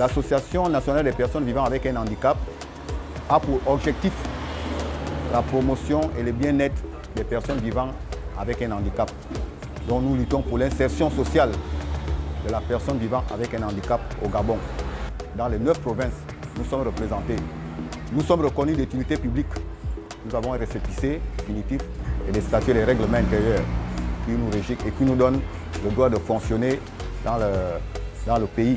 l'Association nationale des personnes vivant avec un handicap a pour objectif la promotion et le bien-être des personnes vivant avec un handicap. Donc nous luttons pour l'insertion sociale de la personne vivant avec un handicap au Gabon. Dans les 9 provinces, nous sommes représentés. Nous sommes reconnus d'utilité publique. Nous avons un récépissé définitif et des statuts et des règlements intérieurs qui nous régissent et qui nous donnent le droit de fonctionner dans le pays.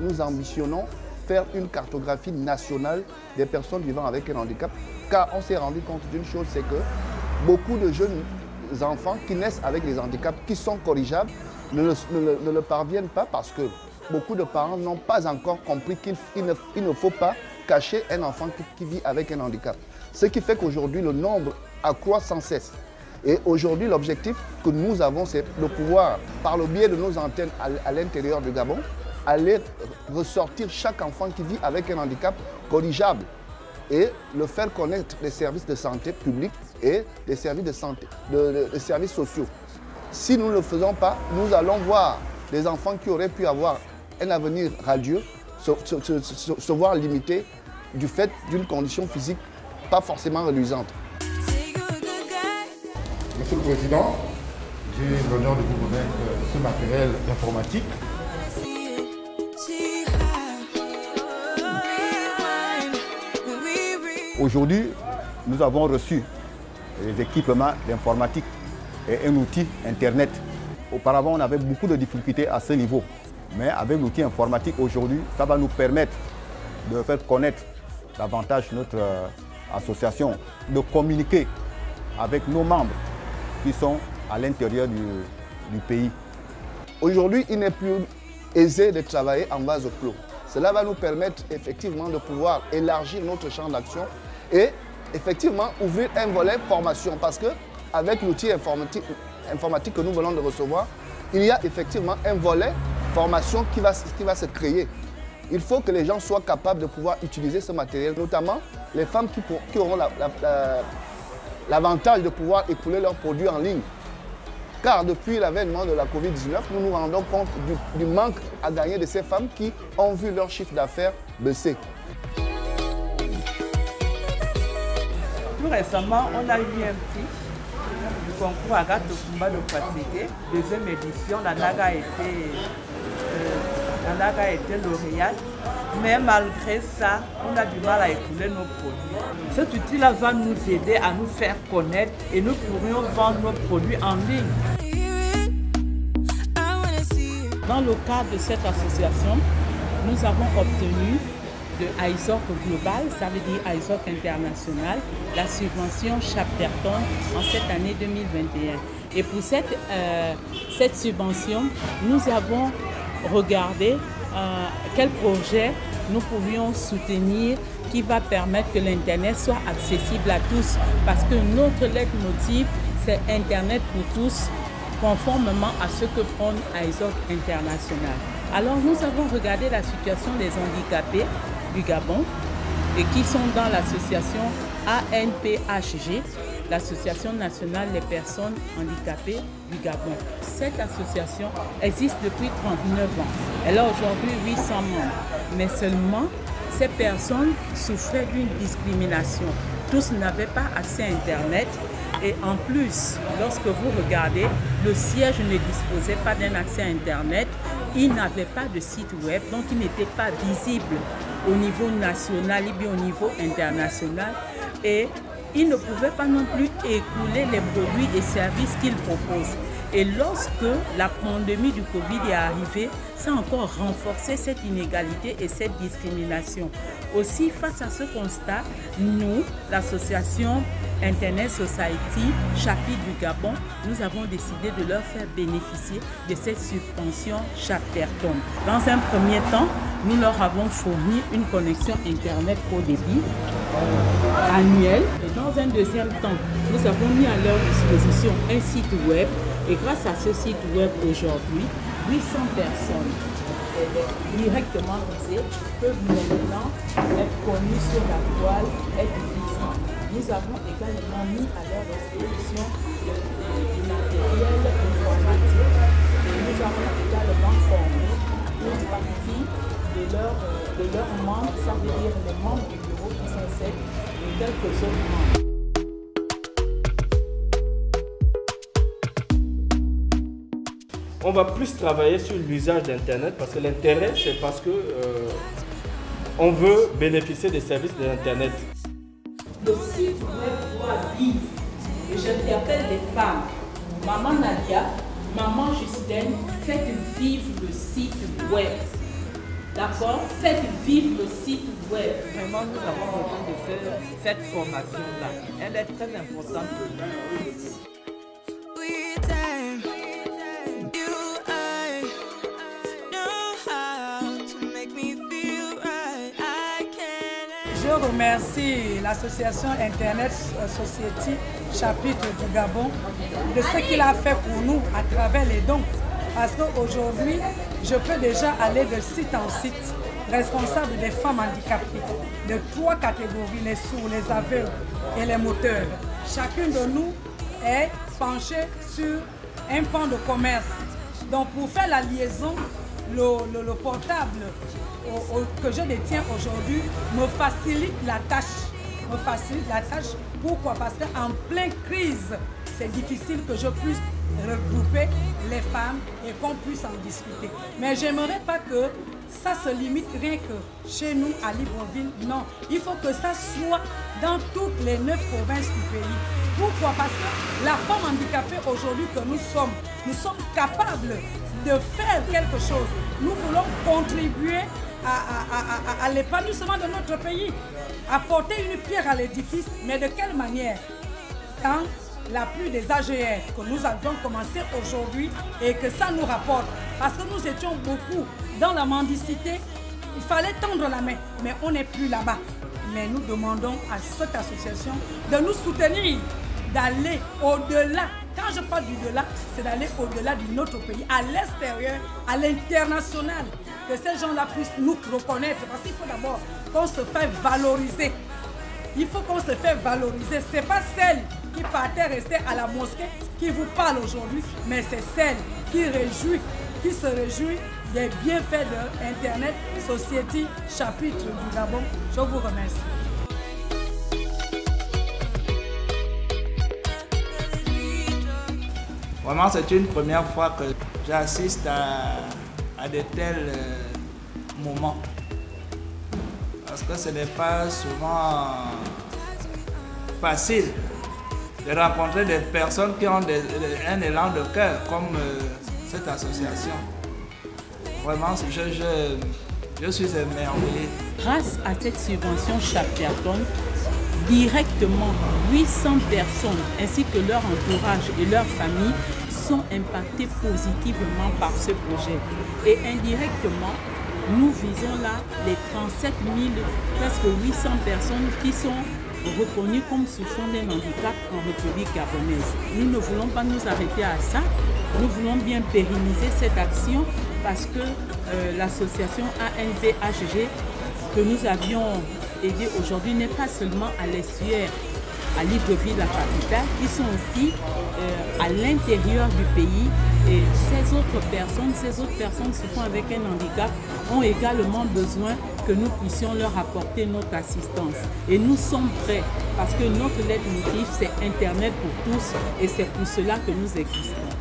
Nous ambitionnons faire une cartographie nationale des personnes vivant avec un handicap, car on s'est rendu compte d'une chose, c'est que beaucoup de jeunes enfants qui naissent avec des handicaps qui sont corrigeables ne le parviennent pas parce que beaucoup de parents n'ont pas encore compris qu'il ne faut pas cacher un enfant qui vit avec un handicap. Ce qui fait qu'aujourd'hui, le nombre accroît sans cesse. Et aujourd'hui, l'objectif que nous avons, c'est de pouvoir, par le biais de nos antennes à l'intérieur du Gabon, aller ressortir chaque enfant qui vit avec un handicap corrigeable et le faire connaître des services de santé publics et des services de santé, des services sociaux. Si nous ne le faisons pas, nous allons voir des enfants qui auraient pu avoir un avenir radieux se voir limités du fait d'une condition physique pas forcément reluisante. Monsieur le Président, j'ai l'honneur de vous remettre ce matériel informatique. Aujourd'hui, nous avons reçu des équipements d'informatique et un outil Internet. Auparavant, on avait beaucoup de difficultés à ce niveau. Mais avec l'outil informatique aujourd'hui, ça va nous permettre de faire connaître davantage notre association, de communiquer avec nos membres qui sont à l'intérieur du pays. Aujourd'hui, il n'est plus aisé de travailler en vase clos. Cela va nous permettre effectivement de pouvoir élargir notre champ d'action et effectivement ouvrir un volet formation parce qu'avec l'outil informatique que nous venons de recevoir, il y a effectivement un volet formation qui va se créer. Il faut que les gens soient capables de pouvoir utiliser ce matériel, notamment les femmes qui auront l'avantage de pouvoir écouler leurs produits en ligne. Car depuis l'avènement de la Covid-19, nous nous rendons compte du manque à gagner de ces femmes qui ont vu leur chiffre d'affaires baisser. Tout récemment, on a eu un prix du concours Agathe Kumba de Patrick, deuxième édition. La NAGA a été lauréate. Mais malgré ça, on a du mal à écouler nos produits. Cet outil-là va nous aider à nous faire connaître et nous pourrions vendre nos produits en ligne. Dans le cadre de cette association, nous avons obtenu de ISOC Global, ça veut dire ISOC International, la subvention Chapterton en cette année 2021. Et pour cette subvention, nous avons regardé quel projet nous pourrions soutenir qui va permettre que l'Internet soit accessible à tous. Parce que notre leitmotiv, c'est Internet pour tous, conformément à ce que prône ISOC International. Alors nous avons regardé la situation des handicapés du Gabon et qui sont dans l'association ANPHG, l'Association nationale des personnes handicapées du Gabon. Cette association existe depuis 39 ans. Elle a aujourd'hui 800 membres. Mais seulement, ces personnes souffraient d'une discrimination. Tous n'avaient pas accès à Internet. Et en plus, lorsque vous regardez, le siège ne disposait pas d'un accès à Internet. Il n'avait pas de site web, donc il n'était pas visible au niveau national et bien au niveau international. Et il ne pouvait pas non plus écouler les produits et services qu'il propose. Et lorsque la pandémie du Covid est arrivée, ça a encore renforcé cette inégalité et cette discrimination. Aussi, face à ce constat, nous, l'association Internet Society, chapitre du Gabon, nous avons décidé de leur faire bénéficier de cette subvention Chapterton. Dans un premier temps, nous leur avons fourni une connexion Internet haut débit annuelle. Et dans un deuxième temps, nous avons mis à leur disposition un site web. Et grâce à ce site web aujourd'hui, 800 personnes directement visées peuvent maintenant être connues sur la toile, être visibles. Nous avons également mis à leur disposition du matériel informatique. Et nous avons également formé une partie de leurs membres, ça veut dire les membres du bureau qui sont 7 et quelques autres membres. On va plus travailler sur l'usage d'Internet parce que l'intérêt, c'est parce que on veut bénéficier des services de l'Internet. Le site web doit vivre. Et j'interpelle les femmes. Maman Nadia, maman Justine, faites vivre le site web. D'accord? Faites vivre le site web. Vraiment, nous avons besoin de faire cette formation-là. Elle est très importante pour nous. Je remercie l'association Internet Society, chapitre du Gabon, de ce qu'il a fait pour nous à travers les dons. Parce qu'aujourd'hui, je peux déjà aller de site en site, responsable des femmes handicapées, de 3 catégories, les sourds, les aveugles et les moteurs. Chacun de nous est penché sur un pan de commerce. Donc pour faire la liaison, le portable que je détiens aujourd'hui me facilite la tâche. Pourquoi? Parce qu'en pleine crise, c'est difficile que je puisse regrouper les femmes et qu'on puisse en discuter. Mais j'aimerais pas que ça se limite rien que chez nous à Libreville. Non, il faut que ça soit dans toutes les 9 provinces du pays. Pourquoi? Parce que la femme handicapée aujourd'hui que nous sommes capables de faire quelque chose. Nous voulons contribuer à l'épanouissement de notre pays, apporter une pierre à l'édifice, mais de quelle manière? Dans l'appui des AGR que nous avions commencé aujourd'hui et que ça nous rapporte. Parce que nous étions beaucoup dans la mendicité, il fallait tendre la main, mais on n'est plus là-bas. Mais nous demandons à cette association de nous soutenir, d'aller au-delà. Quand je parle du delà, c'est d'aller au-delà de notre pays, à l'extérieur, à l'international, que ces gens-là puissent nous reconnaître. Parce qu'il faut d'abord qu'on se fait valoriser. Il faut qu'on se fait valoriser. Ce n'est pas celle qui partait rester à la mosquée qui vous parle aujourd'hui, mais c'est celle qui se réjouit des bienfaits de Internet Society, chapitre du Gabon. Je vous remercie. Vraiment, c'est une première fois que j'assiste à de tels moments. Parce que ce n'est pas souvent facile de rencontrer des personnes qui ont un élan de cœur comme cette association. Vraiment, je suis émerveillé. Grâce à cette subvention Chapterton, directement 800 personnes ainsi que leur entourage et leur famille sont impactées positivement par ce projet. Et indirectement, nous visons là les 37 000, presque 800 personnes qui sont reconnues comme souffrant d'un handicap en République gabonaise. Nous ne voulons pas nous arrêter à ça. Nous voulons bien pérenniser cette action parce que l'association ANVHG que nous avions aidé aujourd'hui n'est pas seulement à l'estuaire, à Libreville, la capitale, qui sont aussi à l'intérieur du pays. Et ces autres personnes souffrant avec un handicap ont également besoin que nous puissions leur apporter notre assistance. Et nous sommes prêts parce que notre leitmotiv, c'est Internet pour tous et c'est pour cela que nous existons.